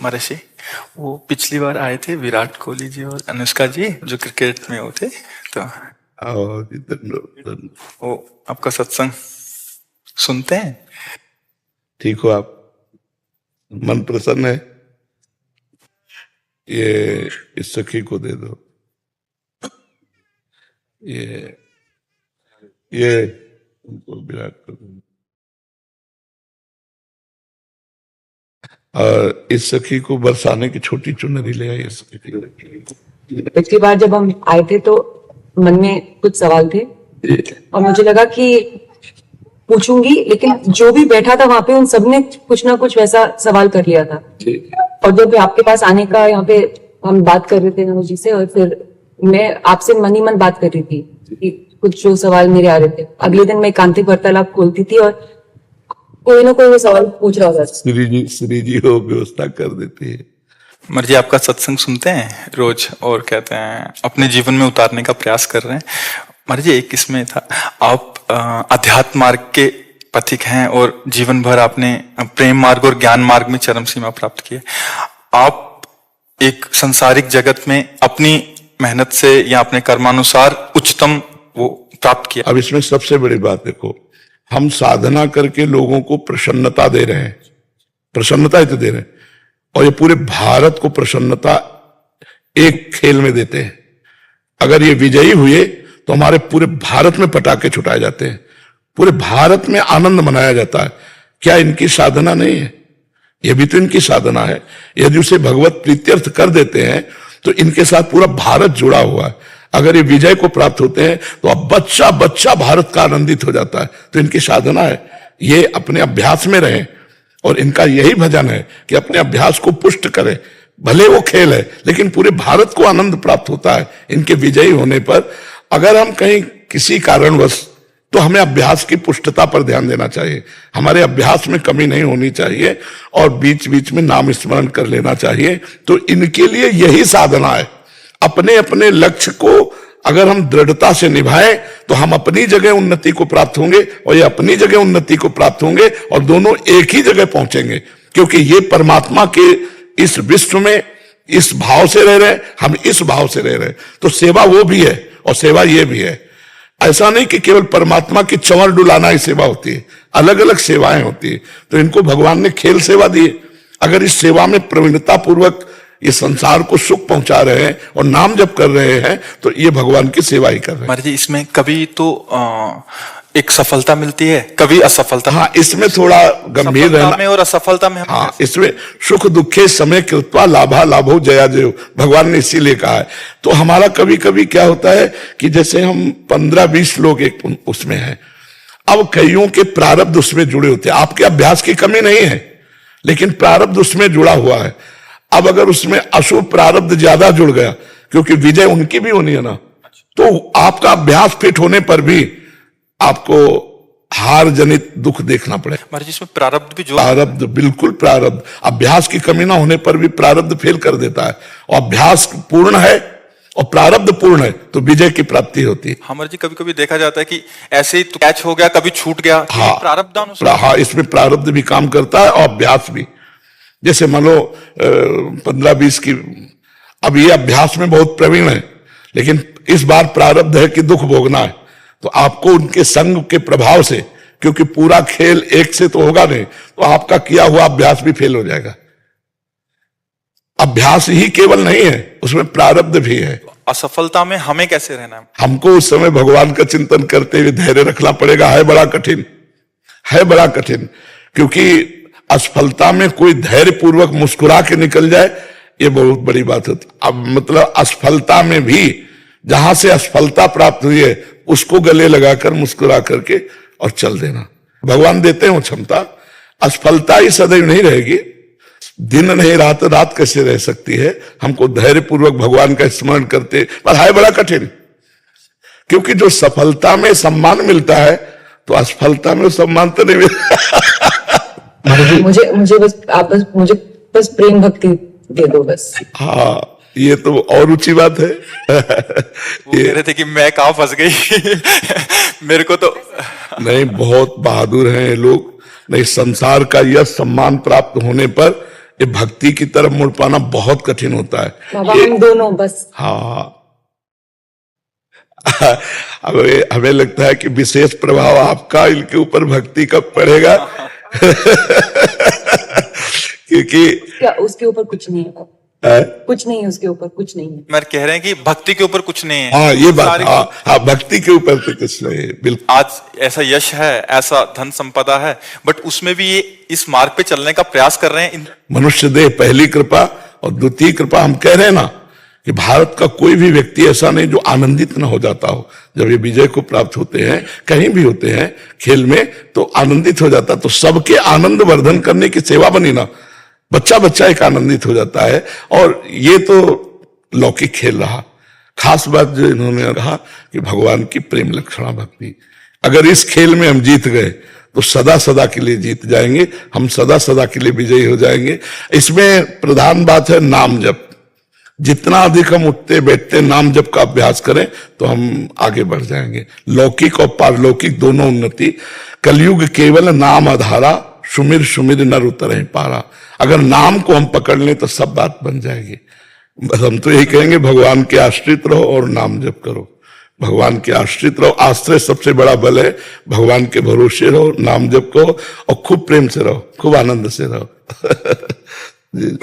महर्षि, वो पिछली बार आए थे विराट कोहली जी और अनुष्का जी जो क्रिकेट में वो थे, तो आओ जी, धन्यवाद। वो आपका सत्संग सुनते हैं। ठीक हो आप? मन प्रसन्न है? ये इस सखी को दे दो। ये उनको विराट कर दो। और इस सखी को बरसाने की छोटी चुनरी ले आई। इस सखी पिछली बार जब हम आए थे तो मन में कुछ सवाल थे और मुझे लगा कि पूछूंगी, लेकिन जो भी बैठा था वहां पे उन सबने कुछ ना कुछ वैसा सवाल कर लिया था। और जब आपके पास आने का यहाँ पे हम बात कर रहे थे नमो जी से, और फिर मैं आपसे मन ही मन बात कर रही थी कि कुछ जो सवाल मेरे आ रहे थे। अगले दिन मैं एकांतिक वार्तालाप खोलती थी और कोई ना कोई वो सवाल पूछ रहा था। श्री जी हो व्यवस्था कर देती है। महर्षि जी आपका सत्संग सुनते हैं रोज और कहते हैं अपने जीवन में उतारने का प्रयास कर रहे हैं। महर्षि जी एक इसमें था, आप अध्यात्म मार्ग के पथिक हैं और जीवन भर आपने प्रेम मार्ग और ज्ञान मार्ग में चरम सीमा प्राप्त की है। आप एक संसारिक जगत में अपनी मेहनत से या अपने कर्मानुसार उच्चतम वो प्राप्त किया। अब इसमें सबसे बड़ी बात देखो, हम साधना करके लोगों को प्रसन्नता दे रहे हैं, प्रसन्नता ही तो दे रहे हैं, और ये पूरे भारत को प्रसन्नता एक खेल में देते हैं। अगर ये विजयी हुए तो हमारे पूरे भारत में पटाखे छुटाए जाते हैं, पूरे भारत में आनंद मनाया जाता है। क्या इनकी साधना नहीं है? ये भी तो इनकी साधना है। यदि उसे भगवत प्रीत्यर्थ कर देते हैं तो इनके साथ पूरा भारत जुड़ा हुआ है। अगर ये विजय को प्राप्त होते हैं तो अब बच्चा बच्चा भारत का आनंदित हो जाता है। तो इनकी साधना है, ये अपने अभ्यास में रहें, और इनका यही भजन है कि अपने अभ्यास को पुष्ट करें। भले वो खेल है लेकिन पूरे भारत को आनंद प्राप्त होता है इनके विजयी होने पर। अगर हम कहीं किसी कारणवश, तो हमें अभ्यास की पुष्टता पर ध्यान देना चाहिए। हमारे अभ्यास में कमी नहीं होनी चाहिए और बीच बीच में नाम स्मरण कर लेना चाहिए। तो इनके लिए यही साधना है। अपने अपने लक्ष्य को अगर हम दृढ़ता से निभाएं तो हम अपनी जगह उन्नति को प्राप्त होंगे और ये अपनी जगह उन्नति को प्राप्त होंगे, और दोनों एक ही जगह पहुंचेंगे। क्योंकि ये परमात्मा के इस विश्व में इस भाव से रह रहे हैं, हम इस भाव से रह रहे हैं। तो सेवा वो भी है और सेवा ये भी है। ऐसा नहीं कि केवल परमात्मा की चंवर डुलाना ही सेवा होती है, अलग अलग सेवाएं होती है। तो इनको भगवान ने खेल सेवा दी है। अगर इस सेवा में प्रवीणता पूर्वक ये संसार को सुख पहुंचा रहे हैं और नाम जप कर रहे हैं तो ये भगवान की सेवा ही कर रहे हैं। महर्षि जी इसमें कभी तो एक सफलता मिलती है, कभी असफलता। हाँ, इसमें थोड़ा गंभीर रहना में और असफलता में। हाँ, इसमें सुख दुखे समय कृत्वा लाभा लाभो जया जयो, भगवान ने इसीलिए कहा है। तो हमारा कभी कभी क्या होता है कि जैसे हम 15-20 लोग एक उसमें हैं, अब कईयों के प्रारब्ध उसमें जुड़े होते हैं। आपके अभ्यास की कमी नहीं है लेकिन प्रारब्ध उसमें जुड़ा हुआ है। अब अगर उसमें अशुभ प्रारब्ध ज्यादा जुड़ गया, क्योंकि विजय उनकी भी होनी है ना, तो आपका अभ्यास फिट होने पर भी आपको हार जनित दुख देखना पड़े। महर्षि इसमें प्रारब्ध भी जो प्रारब्ध, बिल्कुल प्रारब्ध, अभ्यास की कमी ना होने पर भी प्रारब्ध फेल कर देता है। और अभ्यास पूर्ण है और प्रारब्ध पूर्ण है तो विजय की प्राप्ति होती है। हाँ महर्षि, कभी कभी देखा जाता है कि ऐसे ही कैच हो गया, कभी छूट गया। हाँ, प्रारब्धानुसार। हाँ, इसमें प्रारब्ध भी काम करता है और अभ्यास भी। जैसे मान लो 15-20 की, अब ये अभ्यास में बहुत प्रवीण है लेकिन इस बार प्रारब्ध है कि दुख भोगना है, तो आपको उनके संग के प्रभाव से, क्योंकि पूरा खेल एक से तो होगा नहीं, तो आपका किया हुआ अभ्यास भी फेल हो जाएगा। अभ्यास ही केवल नहीं है, उसमें प्रारब्ध भी है। असफलता में हमें कैसे रहना है? हमको उस समय भगवान का चिंतन करते हुए धैर्य रखना पड़ेगा। है बड़ा कठिन, है बड़ा कठिन, क्योंकि असफलता में कोई धैर्य पूर्वक मुस्कुरा के निकल जाए, ये बहुत बड़ी बात होती। अब मतलब असफलता में भी जहां से असफलता प्राप्त हुई है उसको गले लगाकर मुस्कुरा करके और चल देना। भगवान देते हैं वो क्षमता। असफलता ही सदैव नहीं रहेगी, दिन नहीं रात, रात कैसे रह सकती है। हमको धैर्य पूर्वक भगवान का स्मरण करते, पर है बड़ा कठिन, क्योंकि जो सफलता में सम्मान मिलता है तो असफलता में सम्मान तो नहीं मिलता। मुझे मुझे बस आप बस मुझे बस प्रेम भक्ति दे दो बस। हाँ, ये तो और ऊंची बात है। वो कह रहे थे कि मैं कहाँ फंस गई। मेरे को तो नहीं, बहुत बहादुर हैं ये लोग। नहीं, संसार का यह सम्मान प्राप्त होने पर ये भक्ति की तरफ मुड़ पाना बहुत कठिन होता है। बाबा हम दोनों बस। हाँ हमें लगता है कि विशेष प्रभाव आपका इनके ऊपर भक्ति का पड़ेगा क्योंकि क्या उसके ऊपर कुछ नहीं है, कुछ नहीं है उसके ऊपर, कुछ नहीं है। मैं कह रहे हैं कि भक्ति के ऊपर कुछ नहीं है। हाँ ये बात, सारी- हाँ भक्ति के ऊपर तो कुछ नहीं है, बिल्कुल। आज ऐसा यश है, ऐसा धन संपदा है, बट उसमें भी ये इस मार्ग पे चलने का प्रयास कर रहे हैं। मनुष्य देह पहली कृपा और द्वितीय कृपा। हम कह रहे हैं ना कि भारत का कोई भी व्यक्ति ऐसा नहीं जो आनंदित न हो जाता हो जब ये विजय को प्राप्त होते हैं, कहीं भी होते हैं खेल में, तो आनंदित हो जाता। तो सबके आनंद वर्धन करने की सेवा बनी ना, बच्चा बच्चा एक आनंदित हो जाता है। और ये तो लौकिक खेल रहा। खास बात जो इन्होंने कहा कि भगवान की प्रेम लक्षणा भक्ति, अगर इस खेल में हम जीत गए तो सदा सदा के लिए जीत जाएंगे, हम सदा सदा के लिए विजयी हो जाएंगे। इसमें प्रधान बात है नाम जप। जितना अधिक हम उठते बैठते नाम जप का अभ्यास करें तो हम आगे बढ़ जाएंगे। लौकिक और पारलौकिक दोनों उन्नति। कलयुग केवल नाम आधारा, सुमिर सुमिर नर उतरे पारा। अगर नाम को हम पकड़ लें तो सब बात बन जाएगी। बस हम तो यही कहेंगे, भगवान के आश्रित रहो और नाम जप करो। भगवान के आश्रित रहो, आश्रय सबसे बड़ा बल है। भगवान के भरोसे रहो, नाम जप करो और खूब प्रेम से रहो, खूब आनंद से रहो। जी।